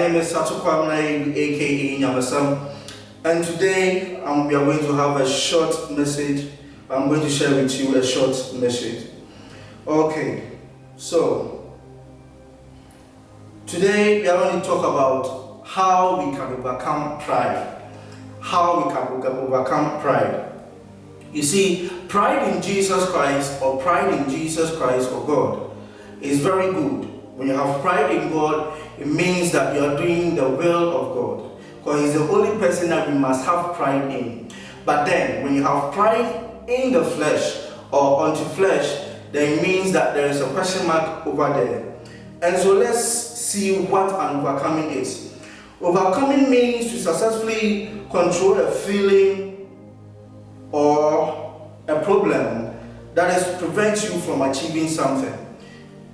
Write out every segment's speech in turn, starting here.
name is Satu Kwamna, aka Nyamasam, and today we are going to have a short message. I'm going to share with you a short message. Okay, so today we are going to talk about how we can overcome pride. How we can overcome pride. You see, pride in Jesus Christ or pride in Jesus Christ or God is very good. When you have pride in God, it means that you are doing the will of God, because He's the only person that we must have pride in. But then, when you have pride in the flesh or unto flesh, then it means that there is a question mark over there. And so let's see what an overcoming is. Overcoming means to successfully control a feeling or a problem that is to prevent you from achieving something.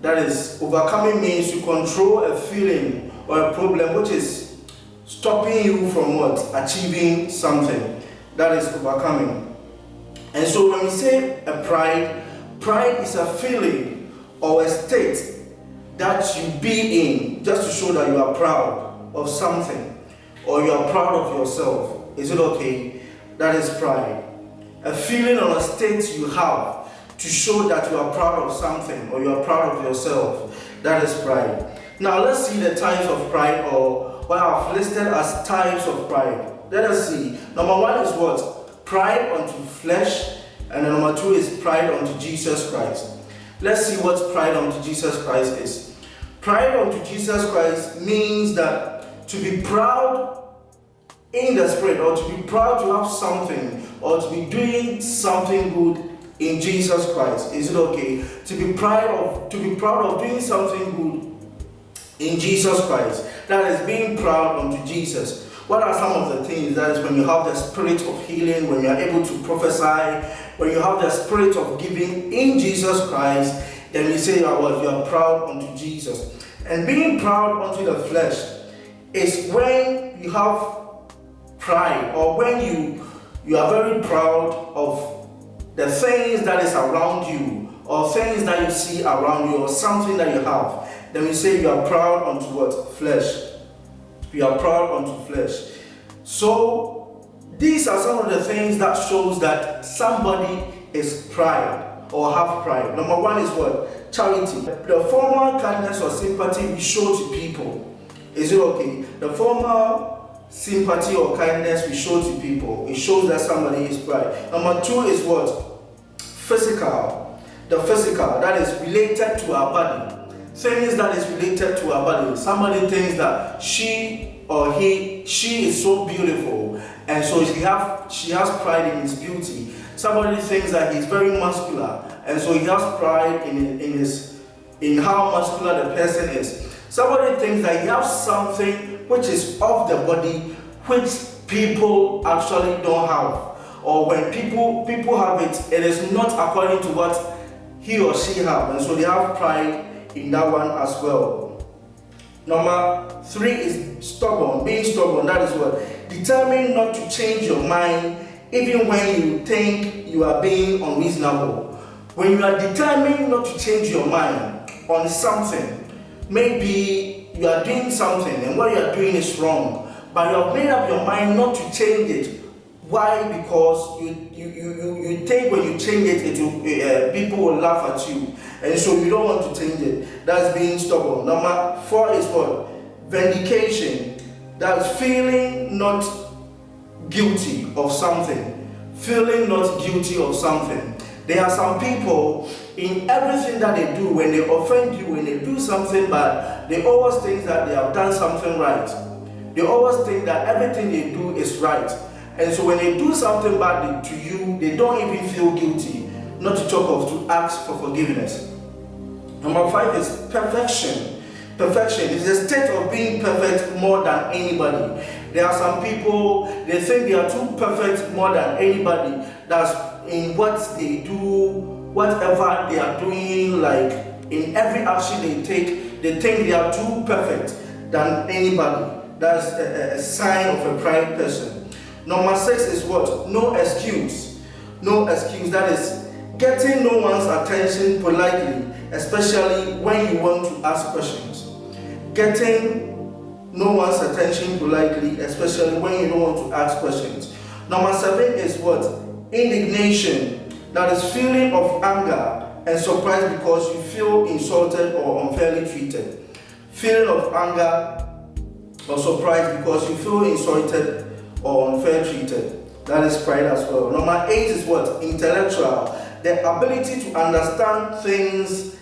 That is, overcoming means to control a feeling or a problem which is stopping you from what? Achieving something. That is overcoming. And so when we say a pride is a feeling or a state that you be in just to show that you are proud of something or you are proud of yourself. Is it okay? That is pride. A feeling or a state you have to show that you are proud of something or you are proud of yourself. That is pride. Now let's see the types of pride, or what I've listed as types of pride. Let us see. Number one is what? Pride unto flesh. And then number two is pride unto Jesus Christ. Let's see what pride unto Jesus Christ is. Pride unto Jesus Christ means that to be proud in the spirit, or to be proud to have something, or to be doing something good in Jesus Christ. Is it okay? To be proud of doing something good in Jesus Christ. That is being proud unto Jesus. What are some of the things? That is when you have the spirit of healing, when you are able to prophesy, when you have the spirit of giving in Jesus Christ, then you say you are proud unto Jesus. And being proud unto the flesh is when you have pride, or when you are very proud of the things that is around you, or things that you see around you, or something that you have. Then we say you are proud unto what? Flesh. You are proud unto flesh. So these are some of the things that shows that somebody is pride or have pride. Number one is what? Charity. The formal kindness or sympathy we show to people. Is it okay? The formal sympathy or kindness we show to people, it shows that somebody is pride. Number two is what? Physical. The physical, that is related to our body. Things that is related to our body. Somebody thinks that she is so beautiful, and so she has pride in his beauty. Somebody thinks that he's very muscular, and so he has pride in how muscular the person is. Somebody thinks that he has something which is of the body, which people actually don't have. Or when people have it, it is not according to what he or she have. And so they have pride in that one as well. Number three is stubborn. Being stubborn, that is what? Determined not to change your mind even when you think you are being unreasonable. When you are determined not to change your mind on something, maybe you are doing something and what you are doing is wrong, but you have made up your mind not to change it. Why? Because you think when you change it, people will laugh at you, and so you don't want to change it. That's being stubborn. Number four is what? Vindication. That's feeling not guilty of something. Feeling not guilty of something. There are some people, in everything that they do, when they offend you, when they do something bad, they always think that they have done something right. They always think that everything they do is right. And so when they do something bad to you, they don't even feel guilty, not to talk of to ask for forgiveness. Number five is perfection. Perfection is a state of being perfect more than anybody. There are some people, they think they are too perfect more than anybody. That's in what they do, whatever they are doing, like in every action they take, they think they are too perfect than anybody. That's a sign of a pride person. Number six is what? No excuse. No excuse. That is getting no one's attention politely, especially when you want to ask questions. Getting no one's attention politely, especially when you don't want to ask questions. Number 7 is what? Indignation. That is feeling of anger and surprise because you feel insulted or unfairly treated. Feeling of anger or surprise because you feel insulted or unfairly treated. That is pride as well. Number 8 is what? Intellectual. The ability to understand things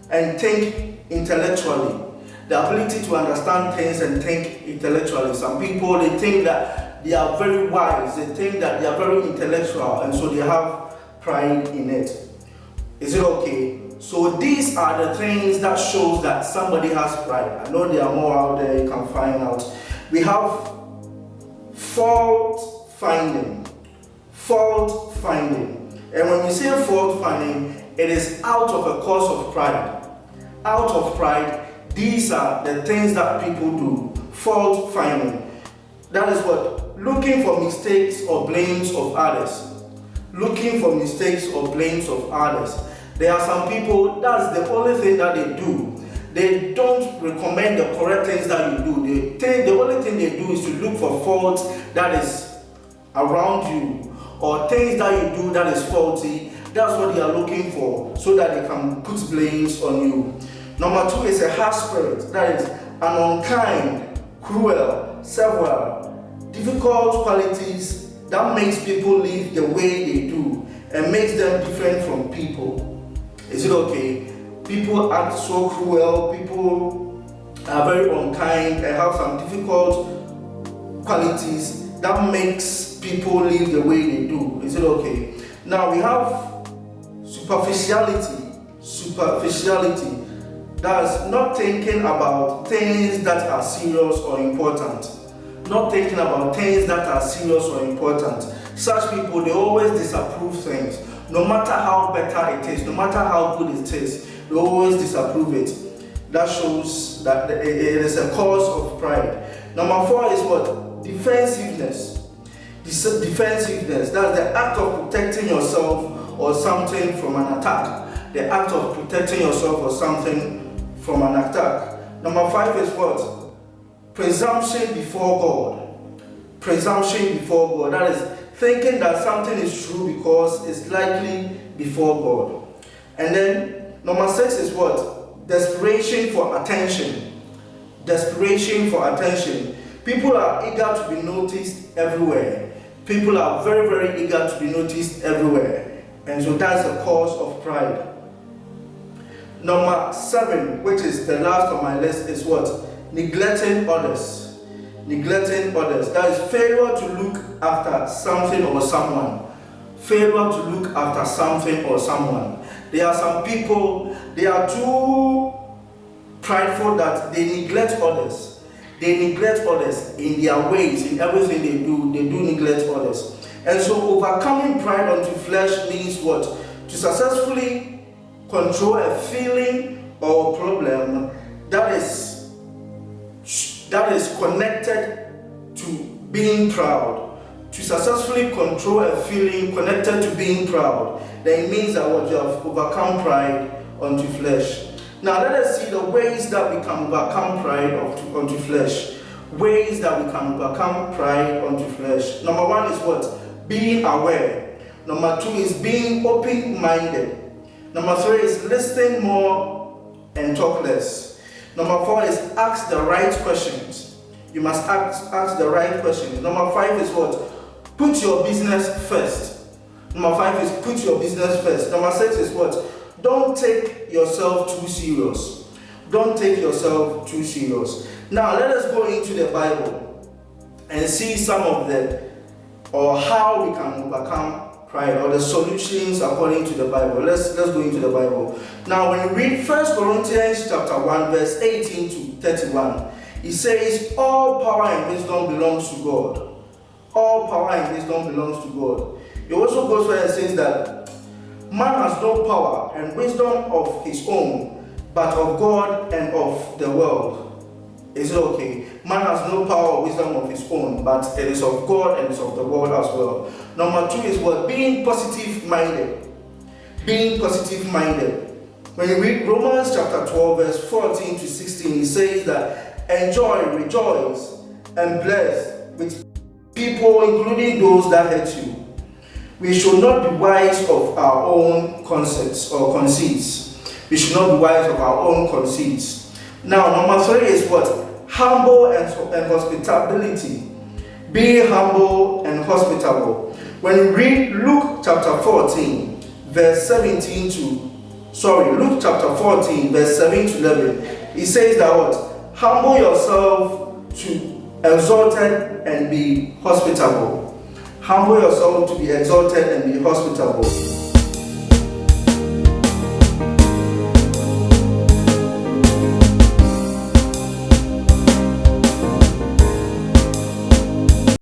and think intellectually. The ability to understand things and think intellectually. Some people, they think that they are very wise. They think that they are very intellectual, and so they have pride in it. Is it okay? So these are the things that shows that somebody has pride. I know there are more out there you can find out. We have fault finding. Fault finding. And when we say fault finding, it is out of a cause of pride. Out of pride, these are the things that people do. Fault finding. That is what? Looking for mistakes or blames of others. Looking for mistakes or blames of others. There are some people, that's the only thing that they do. They don't recommend the correct things that you do. The only thing they do is to look for faults that is around you, or things that you do that is faulty. That's what they are looking for, so that they can put blames on you. Number 2 is a harsh spirit. That is an unkind, cruel, several, difficult qualities that makes people live the way they do and makes them different from people. Is it okay? People act so cruel, people are very unkind and have some difficult qualities that makes people live the way they do. Is it okay? Now we have superficiality. Superficiality. That's not thinking about things that are serious or important. Not thinking about things that are serious or important. Such people, they always disapprove things. No matter how better it is, no matter how good it is, they always disapprove it. That shows that it is a cause of pride. Number 4 is what? Defensiveness. Defensiveness. That's the act of protecting yourself or something from an attack. The act of protecting yourself or something from an attack. Number 5 is what? Presumption before God. Presumption before God. That is thinking that something is true because it's likely before God. And then number 6 is what? Desperation for attention. Desperation for attention. People are eager to be noticed everywhere. People are very, very eager to be noticed everywhere. And so that's a cause of pride. Number 7, which is the last on my list, is what? Neglecting others. Neglecting others. That is failure to look after something or someone. Failure to look after something or someone. There are some people, they are too prideful that they neglect others. They neglect others in their ways, in everything they do neglect others. And so overcoming pride unto flesh means what? To successfully control a feeling or a problem that is connected to being proud. To successfully control a feeling connected to being proud, then it means that what you have overcome pride unto flesh. Now let us see the ways that we can overcome pride unto flesh. Ways that we can overcome pride unto flesh. Number 1 is what? Being aware. Number 2 is being open-minded. Number 3 is listen more and talk less. Number 4 is ask the right questions. You must ask the right questions. Number 5 is what? Put your business first. Number 5 is put your business first. Number 6 is what? Don't take yourself too serious. Don't take yourself too serious. Now let us go into the Bible and see some of or how we can overcome pride, or the solutions according to the Bible. Let's go into the Bible. Now when you read 1 Corinthians chapter 1 verse 18 to 31, it says all power and wisdom belongs to God. All power and wisdom belongs to God. It also goes where it says that man has no power and wisdom of his own, but of God and of the world. Is it okay? Man has no power or wisdom of his own, but it is of God and it is of the world as well. Number 2 is what? Being positive-minded. Being positive-minded. When you read Romans chapter 12 verse 14 to 16, it says that enjoy, rejoice, and bless with people, including those that hate you. We should not be wise of our own concepts or conceits. We should not be wise of our own conceits. Now, number 3 is what? Humble and hospitality. Be humble and hospitable. When you read Luke chapter 14, verse 17 to Luke chapter 14, verse 7 to 11, it says that what? Humble yourself to exalted and be hospitable. Humble yourself to be exalted and be hospitable.